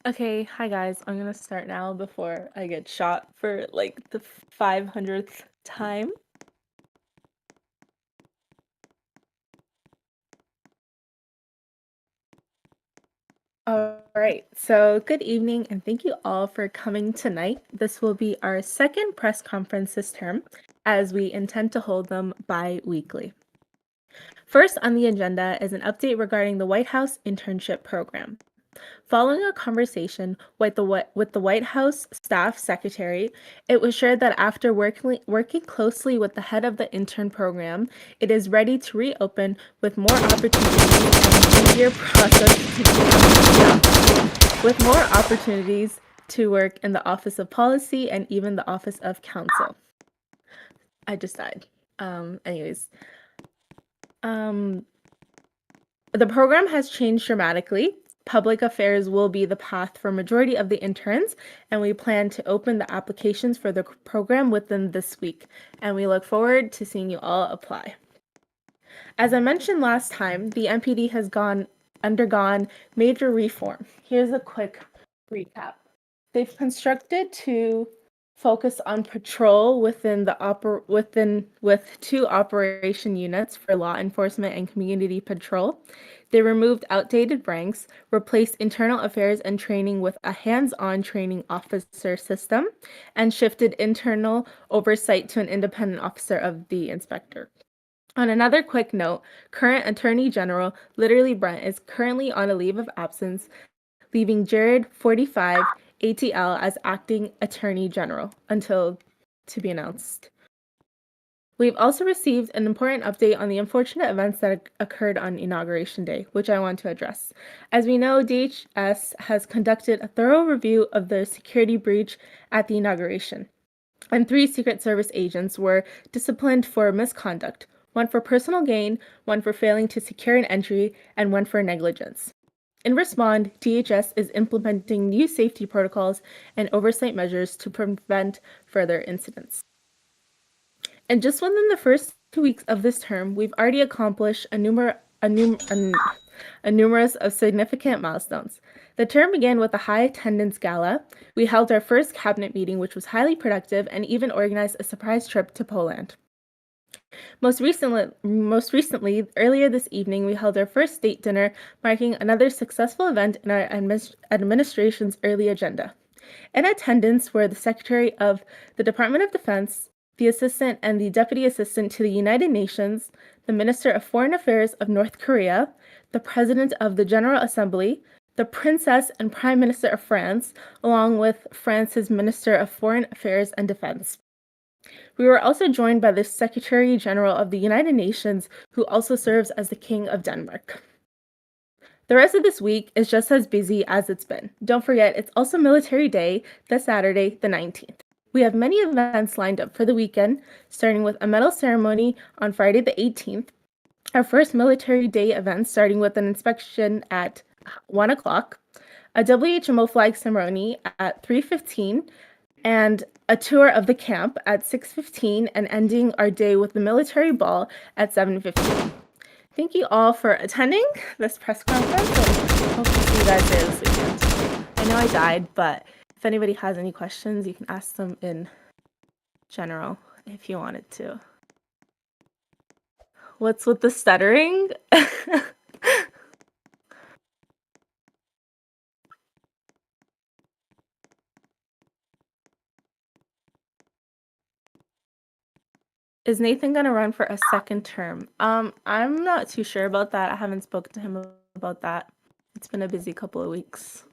Okay, hi guys. I'm gonna start now before I get shot for like the 500th time. All right, so good evening and thank you all for coming tonight. This will be our second press conference this term, as we intend to hold them bi-weekly. First on the agenda is an update regarding the White House internship program. Following a conversation with the White House staff secretary, it was shared that after working closely with the head of the intern program, it is ready to reopen with more opportunities and easier process to with more opportunities to work in the Office of Policy and even the Office of Counsel. I just died. Anyways, um, the program has changed dramatically. Public affairs will be the path for majority of the interns, and we plan to open the applications for the program within this week, and we look forward to seeing you all apply. As I mentioned last time, the MPD has undergone major reform. Here's a quick recap. They've constructed to focus on patrol with two operation units for law enforcement and community patrol. They removed outdated ranks, replaced internal affairs and training with a hands-on training officer system, and shifted internal oversight to an independent officer of the inspector. On another quick note, current Attorney General Literally Brent is currently on a leave of absence, leaving Jared 45 ATL as acting Attorney General until to be announced. We've also received an important update on the unfortunate events that occurred on Inauguration Day, which I want to address. As we know, DHS has conducted a thorough review of the security breach at the inauguration, and 3 Secret Service agents were disciplined for misconduct, one for personal gain, one for failing to secure an entry, and one for negligence. In response, DHS is implementing new safety protocols and oversight measures to prevent further incidents. And just within the first 2 weeks of this term, we've already accomplished a numerous of significant milestones. The term began with a high attendance gala. We held our first cabinet meeting, which was highly productive, and even organized a surprise trip to Poland. Most recently, earlier this evening, we held our first state dinner, marking another successful event in our administration's early agenda. In attendance were the Secretary of the Department of Defense, the Assistant and the Deputy Assistant to the United Nations, the Minister of Foreign Affairs of North Korea, the President of the General Assembly, the Princess and Prime Minister of France, along with France's Minister of Foreign Affairs and Defense. We were also joined by the Secretary General of the United Nations, who also serves as the King of Denmark. The rest of this week is just as busy as it's been. Don't forget, it's also Military Day, this Saturday, the 19th. We have many events lined up for the weekend, starting with a medal ceremony on Friday the 18th, our first Military Day event starting with an inspection at 1 o'clock, a WHMO flag ceremony at 3:15, and a tour of the camp at 6:15, and ending our day with the military ball at 7:15. Thank you all for attending this press conference, and hope to see you guys there this weekend. I know I died, but if anybody has any questions, you can ask them in general if you wanted to. What's with the stuttering? Is Nathan gonna run for a second term? I'm not too sure about that. I haven't spoken to him about that. It's been a busy couple of weeks.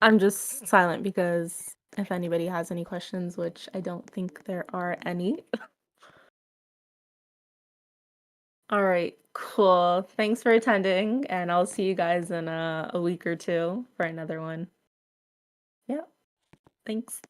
I'm just silent because if anybody has any questions, which I don't think there are any. All right, cool. Thanks for attending, and I'll see you guys in a week or two for another one. Yeah, thanks.